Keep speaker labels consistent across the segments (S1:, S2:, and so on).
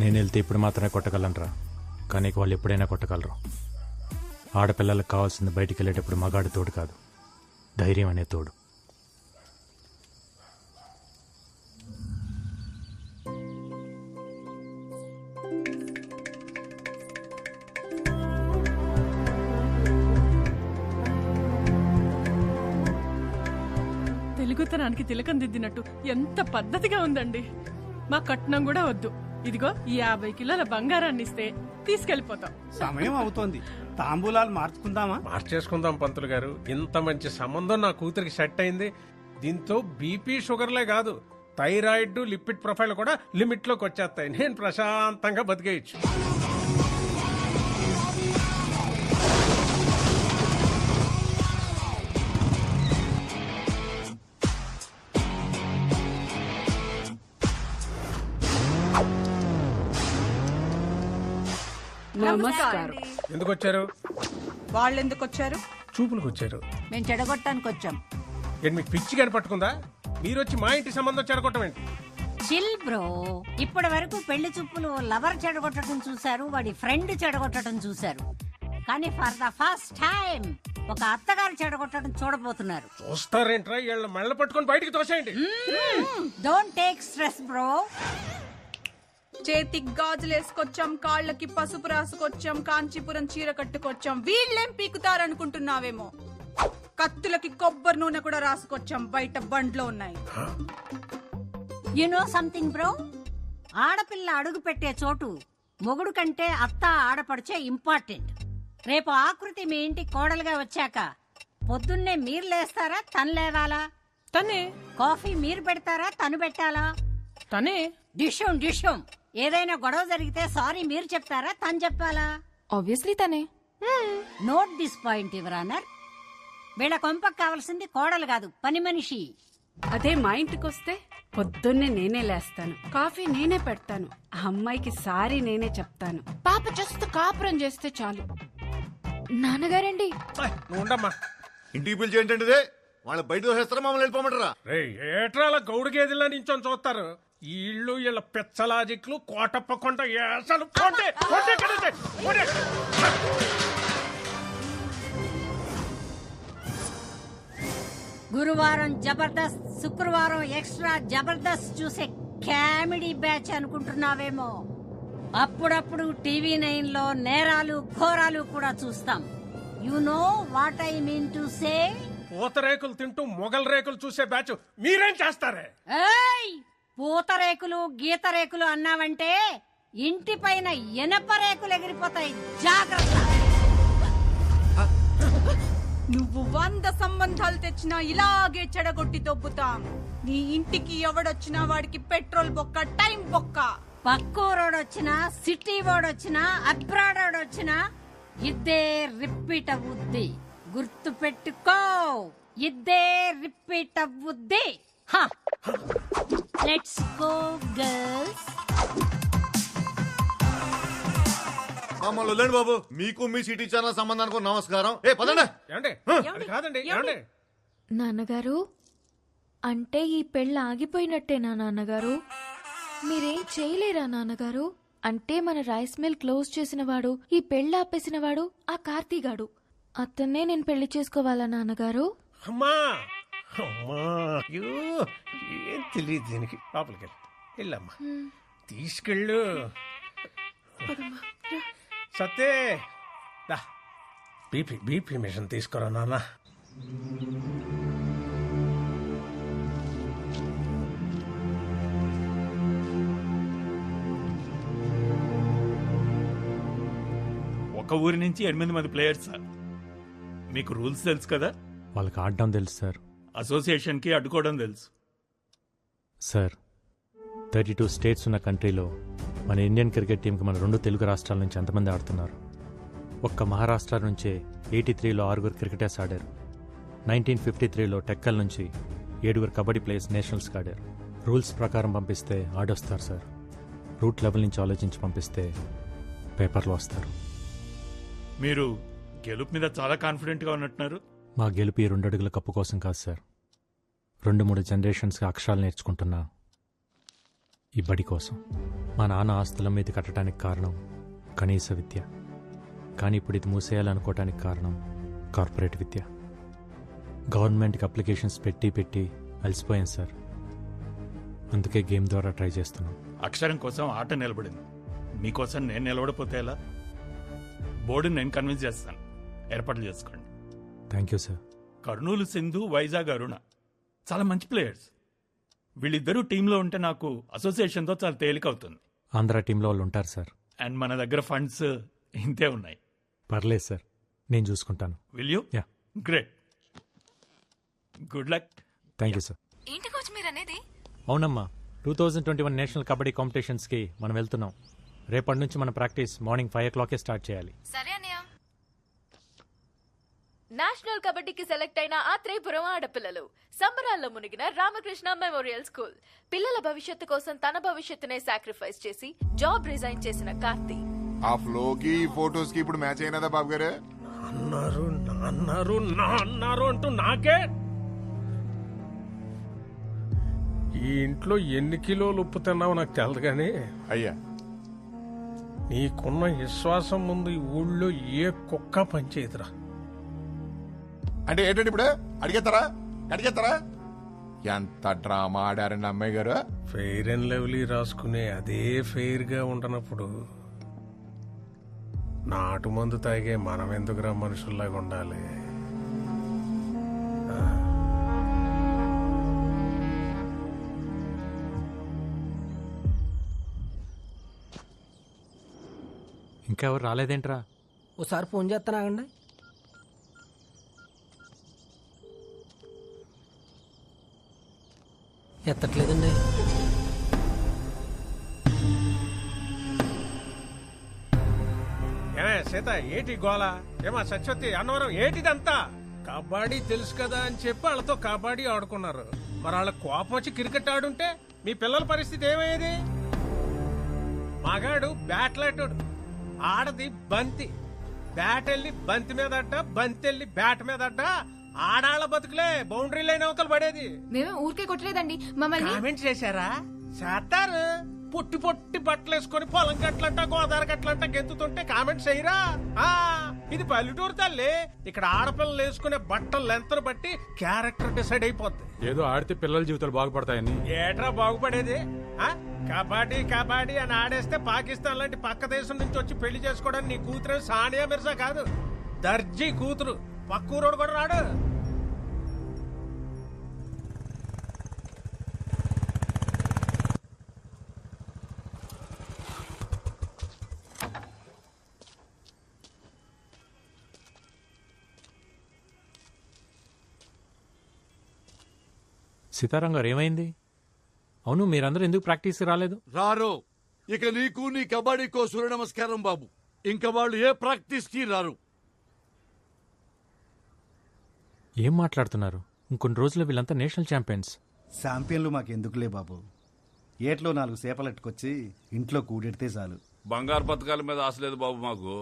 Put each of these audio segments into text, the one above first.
S1: నేను వెళ్తే ఇప్పుడు మాత్రమే కొట్టగలనరా, కానీ వాళ్ళు ఎప్పుడైనా కొట్టగలరు. ఆడపిల్లలకు కావాల్సింది బయటికి వెళ్ళేటప్పుడు మగాడు తోడు కాదు, ధైర్యం అనే తోడు.
S2: తెలుగుతనానికి తిలకం దిద్దినట్టు ఎంత పద్ధతిగా ఉందండి. మా కట్నం కూడా వద్దు, ఇదిగో ఈ 50 కిలోల బంగారాన్ని ఇస్తే తీసుకెళ్లిపోతాం.
S3: సమయం అవుతోంది, తాంబూలాలు మార్చుకుందామా?
S4: మార్చేసుకుందాం పంతులు గారు. ఇంత మంచి సంబంధం నా కూతురికి సెట్ అయింది. దీంతో బీపీ షుగర్లే కాదు, థైరాయిడ్ లిపిడ్ ప్రొఫైల్ కూడా లిమిట్ లోకి వచ్చేస్తాయి. నేను ప్రశాంతంగా బతికేయచ్చు.
S2: నమస్కారం.
S4: ఎందుకు వచ్చారు?
S2: వాళ్ళు ఎందుకు వచ్చారు?
S4: చూపులకు వచ్చారు.
S5: మేము చెడగొట్టడానికి వచ్చాం.
S4: ఏంటి మీకు పిచ్చి గాని పట్టుకుందా? మీరు వచ్చి మా ఇంటి సంబంధం చెడగొట్టం ఏంటి?
S5: Chill bro. ఇప్పటి వరకు పెళ్లి చూపులు లవర్ చెడగొట్టడం చూశారు, వాడి ఫ్రెండ్ చెడగొట్టడం చూశారు. కానీ ఫర్ ద ఫస్ట్ టైం ఒక అత్తగారు చెడగొట్టడం చూడబోతున్నారు.
S4: చూస్తారేంట్రా? వీళ్ళ మెళ్ళ పట్టుకొని బయటికి తోసేయండి.
S5: Don't take stress bro.
S2: చేతికి గాజులు వేసుకొచ్చాం, కాళ్ళకి పసుపు రాసుకొచ్చాం, కాంచీపురం చీర కట్టుకొచ్చాం. వీళ్ళేం పీకుతారనుకుంటున్నావేమో. కత్తులకి కొబ్బరి నూనె కూడా రాసుకొచ్చాం, బయట బండ్లో ఉన్నాయి.
S5: యు నో సంథింగ్ బ్రో, ఆడపిల్ల అడుగు పెట్టే చోటు మొగుడు కంటే అత్త ఆడపడిచే ఇంపార్టెంట్. రేపు ఆకృతి మీ ఇంటికి కోడలుగా వచ్చాక పొద్దున్నే మీరు లేస్తారా, తను లేవాలా?
S2: తనే.
S5: కాఫీ మీరు పెడతారా, తను పెట్టాలా?
S2: తనే.
S5: డిషం ఏదైనా గొడవ జరిగితే సారీ మీరు చెప్తారా, తను చెప్పాలా?
S6: ఆబ్వియస్లీ తనే.
S5: Note this point your honour. వీళ్ళ కొంపకు కావాల్సింది కోడలు కాదు, పని మనిషి.
S2: అదే మా ఇంటికి వస్తే పొద్దున్నే నేనే లేస్తాను, కాఫీ నేనే పెడతాను, ఆ అమ్మాయికి సారీ నేనే చెప్తాను. పాప జస్ట్ కాపురం చేస్తే చాలు.
S6: నాన్నగారండి.
S4: నువ్వు ఉండమ్మా.
S7: ఇంటికి పిలిచి ఏంటంటే వాళ్ళ బయట దోసేస్తారా, మమ్మల్ని వెళ్ళిపోమంటారా?
S4: ఏట్రా అలా గౌడు గేదెల్లా నించొని చూస్తారు? ఈ ఇళ్ళు వీళ్ళ పెచ్చలాజిక్లు కోటప్ప కొంట ఏసలు పోండి, పోండి ఇక్కడి నుంచి, పోండి.
S5: గురువారం జబర్దస్త్, శుక్రవారం ఎక్స్ట్రా జబర్దస్త్ చూసే కామెడీ బ్యాచ్ అనుకుంటున్నావేమో. అప్పుడప్పుడు టీవీ 9 లో నేరాలు ఘోరాలు కూడా చూస్తాం. You know what I mean to say.
S4: పూతరేకులు తింటూ మొగల్ రేకులు చూసే బ్యాచ్ మీరేం చేస్తారే?
S5: ఏయ్, పూతరేకులు గీతరేకులు అన్నావంటే ఇంటి పైన ఎనప రేకులు ఎగిరిపోతాయి, జాగ్రత్త.
S2: నువ్వు 100 సంబంధాలు తెచ్చినా ఇలాగే చెడగొట్టి దొబ్బుతాం. నీ ఇంటికి ఎవడొచ్చినా వాడికి పెట్రోల్ బొక్క, టైం బొక్క.
S5: పక్కూరోడొచ్చినా, సిటీ వాడొచ్చినా, అబ్రాడ్ వాడొచ్చినా ఇద్దే రిపీట్ అవ్వుద్ది. గుర్తు పెట్టుకో, ఇద్దే రిపీట్ అవ్వుద్ది. Let's go girls.
S7: మమ్మల్ని వదిలేండి బాబు. మీకు మీ సిటీ ఛానల్ సంబంధానికి నమస్కారం. ఏ పదండి.
S4: అది కాదండి.
S6: నాన్నగారు, అంటే ఈ పెళ్ళి ఆగిపోయినట్టేనా నాన్నగారు? మీరేం చేయలేరా నాన్నగారు? అంటే మన రైస్ మిల్ క్లోజ్ చేసిన వాడు, ఈ పెళ్ళి ఆపేసిన వాడు ఆ కార్తీగాడు. అతన్నే నేను పెళ్లి చేసుకోవాలా నాన్నగారు?
S4: అమ్మా అమ్మా, అయ్యో ఏం తెలియదు దీనికి. లోపలికి వెళ్ళమ్మా, తీసుకెళ్ళు. సత్తే బీపీ మిషన్ తీసుకురా నాన్న.
S8: ఒక ఊరి నుంచి 8 మంది ప్లేయర్స్ సార్. మీకు రూల్స్ తెలుసు కదా?
S1: వాళ్ళకి ఆడడం తెలుసు సార్.
S8: అసోసియేషన్కి అడ్డుకోవడం తెలుసు
S1: సార్. 32 స్టేట్స్ ఉన్న కంట్రీలో మన ఇండియన్ క్రికెట్ టీంకి మన 2 తెలుగు రాష్ట్రాల నుంచి ఎంతమంది ఆడుతున్నారు? ఒక్క మహారాష్ట్ర నుంచే 83లో 6 క్రికెటర్స్ ఆడారు. 1953లో టెక్కల్ నుంచి 7 కబడ్డీ ప్లేయర్స్ నేషనల్స్కి ఆడారు. రూల్స్ ప్రకారం పంపిస్తే ఆడొస్తారు సార్. రూట్ లెవెల్ నుంచి ఆలోచించి పంపిస్తే పేపర్లో వస్తారు.
S8: మీరు గెలుపు మీద చాలా కాన్ఫిడెంట్గా ఉన్నట్టున్నారు.
S1: మా గెలుపు ఈ 2 అడుగుల కప్పు కోసం కాదు సార్. 2-3 జనరేషన్స్కి అక్షరాలు నేర్చుకుంటున్నా ఈ బడి కోసం. మా నాన్న ఆస్తుల మీద కట్టడానికి కారణం కనీస విద్య. కానీ ఇప్పుడు ఇది మూసేయాలనుకోవటానికి కారణం కార్పొరేట్ విద్య. గవర్నమెంట్కి అప్లికేషన్స్ పెట్టి అలసిపోయాను సార్. అందుకే గేమ్ ద్వారా ట్రై చేస్తున్నాం.
S8: అక్షరం కోసం ఆట నిలబడింది, మీకోసం నేను నిలబడిపోతే ఎలా? బోర్డుని నేను కన్విన్స్ చేస్తాను, ఏర్పాట్లు చేసుకోండి.
S1: Thank you sir.
S8: Kurnool Sindhu, Vizag Aruna చాలా మంచి ప్లేయర్స్. వీళ్ళిద్దరూ టీంలో ఉంటే నాకు అసోసియేషన్తో చాలా తేలిక అవుతుంది.
S1: ఆంధ్ర టీంలో వాళ్ళు ఉంటారు సార్.
S8: అండ్ మన దగ్గర ఫండ్స్ ఇంతే ఉన్నాయి.
S1: పర్లేదు సార్, నేను చూసుకుంటాను.
S8: Will you?
S1: Yeah.
S8: Great, good luck.
S1: Thank you sir.
S6: ఏంటి కోచ్ మీరు అనేది?
S1: అవునమ్మా, 2021 నేషనల్ కబడ్డీ కాంపిటీషన్స్కి మనం వెళ్తున్నాం. రేపటి నుంచి మన ప్రాక్టీస్ మార్నింగ్ 5 o'clock స్టార్ట్ చేయాలి.
S6: సరే అన్నయ్య. నేషనల్ కబడ్డీకి సెలెక్ట్ అయిన ఆత్రేయపురం ఆడపిల్లలు సంబరాల్లో మునిగిన రామకృష్ణ మెమోరియల్ స్కూల్. పిల్లల భవిష్యత్తు కోసం తన భవిష్యత్తునే సాక్రిఫైస్ చేసి జాబ్ రిజైన్ చేసిన కార్తీ.
S9: ఆ ఫ్లోకి ఫోటోస్ కి ఇప్పుడు మ్యాచ్ అయినదా బాబు గారు?
S4: అన్నారు అంటూ నాకే. ఈ ఇంట్లో ఎన్ని కిలోలు ఉప్పు తిన్నావో నాకు తెలదు కానీ
S9: అయ్యా,
S4: నీకున్న విశ్వాసం ముందు ఈ ఊళ్ళో ఏ కుక్క పనిచేయదురా.
S9: అంటే ఏంటంటే ఇప్పుడు అడిగేస్తారా? ఎంత డ్రామా ఆడారండి అమ్మాయి గారు.
S4: ఫెయిర్ అండ్ లవ్లీ రాసుకునే అదే ఫెయిర్ గా ఉండనప్పుడు నాటు మందు తాగే మనం ఎందుకురా మనుషుల్లాగా ఉండాలి?
S1: ఇంకా ఎవరు రాలేదేంట్రా?
S10: ఓసారి ఫోన్ చేస్తానాగండి. ఎత్తట్లేదండి.
S4: ఏమే సీత, ఏటి గోళ? ఏమా సత్యవతి, అన్నవరం, ఏటిదంతా? కబడ్డీ తెలుసు కదా అని చెప్పి వాళ్ళతో కబడ్డీ ఆడుకున్నారు. మరి వాళ్ళ కోపం వచ్చి క్రికెట్ ఆడుంటే మీ పిల్లల పరిస్థితి ఏమయ్యేది? మగాడు బ్యాట్లాటోడు, ఆడది బంతి. బ్యాట్ వెళ్ళి బంతి మీద అడ్డ, బంతి వెళ్ళి బ్యాట్ మీద అడ్డ. ఆడాళ్ల బతుకులే బౌండరీ లైన్ అవతల పడేది.
S11: మేమే ఊరికే కొట్టలేదండి, మమ్మల్ని
S4: కామెంట్ చేశారా? చేస్తారు. పొట్టి పొట్టి బట్టలు వేసుకొని పొలం గట్లంట గోదావరి గట్లంట గెంతుతుంటే కామెంట్స్ చేయరా? ఇది పల్లెటూరు తల్లి. ఇక్కడ ఆడపిల్లలు వేసుకునే బట్టలు లెంతను బట్టి క్యారెక్టర్ డిసైడ్ అయిపోద్ది.
S12: ఏదో ఆడితే పిల్లల జీవితాలు బాగుపడతాయని.
S4: ఏట్రా బాగుపడేది? కబడ్డీ కబడ్డీ అని ఆడేస్తే పాకిస్తాన్ లాంటి పక్క దేశం నుంచి వచ్చి పెళ్లి చేసుకోవడానికి నీ కూతురు సానియా మిర్జా కాదు, దర్జీ కూతురు. పక్కూరోడు కూడా రాడు.
S1: సీతారాం గారు, ఏమైంది? అవును, మీరందరూ ఎందుకు ప్రాక్టీస్ రాలేదు?
S13: రారు. ఇక నీకు నీ కబడ్డీకో సూర్య నమస్కారం బాబు. ఇంకా వాళ్ళు ఏ ప్రాక్టీస్ కి రారు.
S1: ఏం మాట్లాడుతున్నారు? ఇంకొన్ని రోజుల్లో వీళ్ళంతా నేషనల్ ఛాంపియన్స్.
S14: ఛాంపియన్లు మాకెందుకులే బాబు. ఏట్లో 4 సేపలెట్టుకొచ్చి ఇంట్లో కూడెడితే చాలు.
S15: బంగారు పథకాల మీద ఆశ లేదు బాబు మాకు.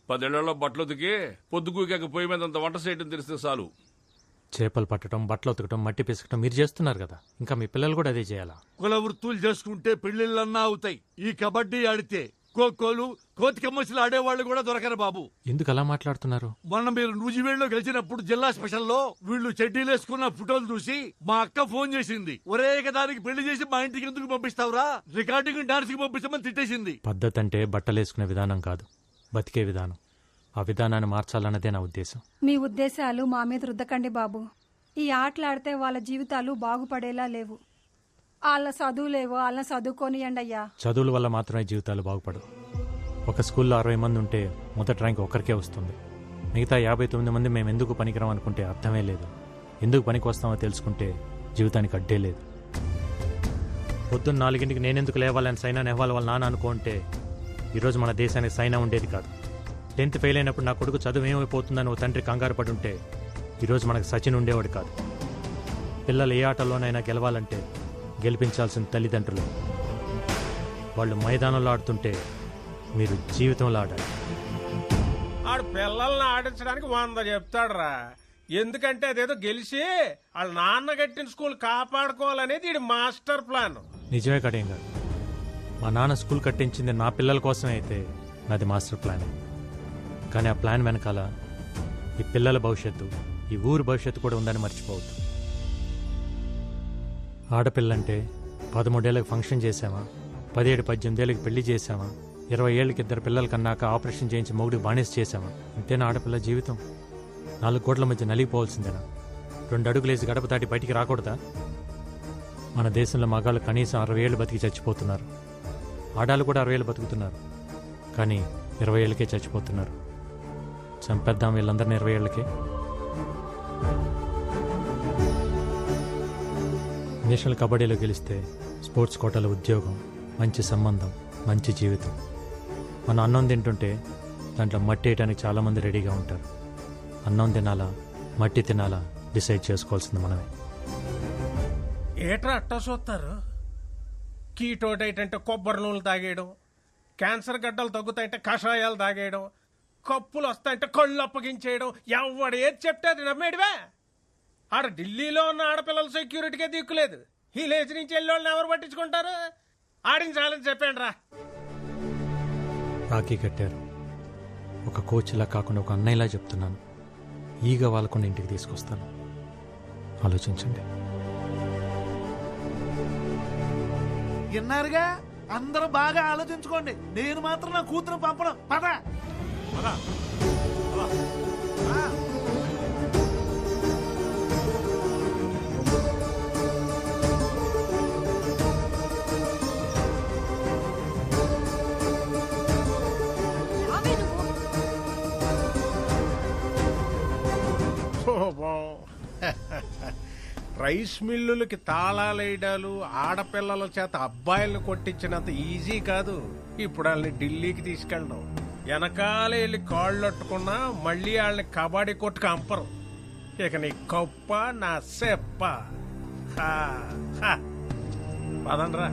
S15: 10 ఏళ్లలో బట్టలు ఉతికి పొద్దుకూకాక పొయ్యి మీద అంత వంట చేయడం తెలిస్తే చాలు.
S1: చేపలు పట్టడం, బట్టలు ఉతకడం, మట్టి పిసకటం మీరు చేస్తున్నారు కదా, ఇంకా మీ పిల్లలు కూడా అదే చేయాలా?
S13: కుల వృత్తులు చేసుకుంటే పెళ్లిళ్ళన్నా అవుతాయి. ఈ కబడ్డీ ఆడితే ఖోఖోలు, కోతికమ్మసులు ఆడేవాళ్ళు కూడా దొరకరు బాబు.
S1: ఎందుకు అలా మాట్లాడుతున్నారు?
S13: మొన్న మీరు నూజివేడులో గెలిచినప్పుడు జిల్లా స్పెషల్లో వీళ్ళు చెడ్డీలు వేసుకున్న ఫోటోలు చూసి మా అక్క ఫోన్ చేసింది. ఒరే దానికి పెళ్లి చేసి మా ఇంటికి ఎందుకు పంపిస్తావురా, రికార్డింగ్ డాన్స్ కి పంపిస్తామని తిట్టేసింది.
S1: పద్ధతి అంటే బట్టలేసుకునే విధానం కాదు, బతికే విధానం. ఆ విధానాన్ని మార్చాలన్నదే నా ఉద్దేశం.
S16: మీ ఉద్దేశాలు మా మీద రుద్దకండి బాబు. ఈ ఆటలాడితే వాళ్ళ జీవితాలు బాగుపడేలా లేవు. వాళ్ళ చదువులేవో వాళ్ళని చదువుకోనియండి అయ్యా.
S1: చదువుల వల్ల మాత్రమే జీవితాలు బాగుపడవు. ఒక స్కూల్లో 60 మంది ఉంటే మొదటి ర్యాంక్ ఒక్కరికే వస్తుంది. మిగతా 59 మంది మేము ఎందుకు పనికిరాం అనుకుంటే అర్థమే లేదు. ఎందుకు పనికి వస్తామో తెలుసుకుంటే జీవితానికి అడ్డే లేదు. పొద్దున్న 4 నేనెందుకు లేవాలని సైనా నెహ్వాల్ వాళ్ళ నాన్న అనుకుంటే ఈరోజు మన దేశానికి సైనా ఉండేది కాదు. 10th ఫెయిల్ అయినప్పుడు నా కొడుకు చదువు ఏమైపోతుందని ఓ తండ్రి కంగారు పడి ఉంటే ఈరోజు మనకు సచిన్ ఉండేవాడు కాదు. పిల్లలు ఏ ఆటలోనైనా గెలవాలంటే గెలిపించాల్సిన తల్లిదండ్రులు. వాళ్ళు మైదానంలో ఆడుతుంటే మీరు జీవితంలో ఆడాలి.
S4: ఆడు పిల్లల్ని ఆడించడానికి 100 చెప్తాడురా. ఎందుకంటే అదేదో గెలిచి వాళ్ళ నాన్న కట్టిన స్కూల్ కాపాడుకోవాలనేది ఈడి మాస్టర్ ప్లాన్.
S1: నిజమే కడేం గారు, మా నాన్న స్కూల్ కట్టించింది నా పిల్లల కోసమే అయితే నాది మాస్టర్ ప్లాన్. కానీ ఆ ప్లాన్ వెనకాల ఈ పిల్లల భవిష్యత్తు, ఈ ఊరు భవిష్యత్తు కూడా ఉందని మర్చిపోవద్దు. ఆడపిల్లంటే 13 ఏళ్ళకి ఫంక్షన్ చేసామా, 17-18 ఏళ్ళకి పెళ్లి చేసామా, 20 ఏళ్ళకి 2 పిల్లలు కన్నాక ఆపరేషన్ చేయించి మొగుడికి బానిస చేసామా? ఇంతేనా ఆడపిల్ల జీవితం? 4 గోట్ల మధ్య నలిగిపోవాల్సిందేనా? 2 అడుగులేసి గడప దాటి బయటికి రాకూడదా? మన దేశంలో మగాళ్ళు కనీసం 60 ఏళ్ళు బతికి చచ్చిపోతున్నారు. ఆడాలు కూడా 60 ఏళ్ళు బతుకుతున్నారు. కానీ 20 ఏళ్ళకే చచ్చిపోతున్నారు. చంపేద్దాం వీళ్ళందరినీ 20 ఏళ్ళకే. నేషనల్ కబడ్డీలో గెలిస్తే స్పోర్ట్స్ కోటాలో ఉద్యోగం, మంచి సంబంధం, మంచి జీవితం. మనం అన్నం తింటుంటే దాంట్లో మట్టి వేయడానికి చాలామంది రెడీగా ఉంటారు. అన్నం తినాలా, మట్టి తినాలా డిసైడ్ చేసుకోవాల్సింది మనమే.
S4: ఏట్రా అట్టా చూస్తారు? కీటో డైట్ అంటే కొబ్బరి నూనెలు తాగేయడం, క్యాన్సర్ గడ్డలు తగ్గుతాయంటే కషాయాలు తాగేయడం, కప్పులు వస్తాయంటే కళ్ళు అప్పగించేయడం, ఎవడు ఏది చెప్తే అది నమ్మేడివే. ఆడ ఢిల్లీలో ఉన్న ఆడపిల్లల సెక్యూరిటీకే దిక్కులేదు. ఈ లేచి నుంచి వెళ్ళి ఎవరు పట్టించుకుంటారు? ఆడించాలని చెప్పాను రా.
S1: రాఖీ కట్టారు. ఒక కోచ్లా కాకుండా ఒక అన్నయ్యలా చెప్తున్నాను. ఈగ వాళ్ళకుండా ఇంటికి తీసుకొస్తాను. ఆలోచించండి.
S13: విన్నారుగా, అందరూ బాగా ఆలోచించుకోండి. నేను మాత్రం నా కూతురు పంపడం. పద
S4: రైస్ మిల్లులకి తాళాలేయడాలు, ఆడపిల్లల చేత అబ్బాయిలను కొట్టించినంత ఈజీ కాదు ఇప్పుడు వాళ్ళని ఢిల్లీకి తీసుకెళ్ళడం. వెనకాలే వెళ్ళి కాళ్ళట్టుకున్నా మళ్ళీ వాళ్ళని కబడ్డీ కొట్టుకు అంపరు. ఇక నీ కప్ప నా సెప్ప. పదండ్రా.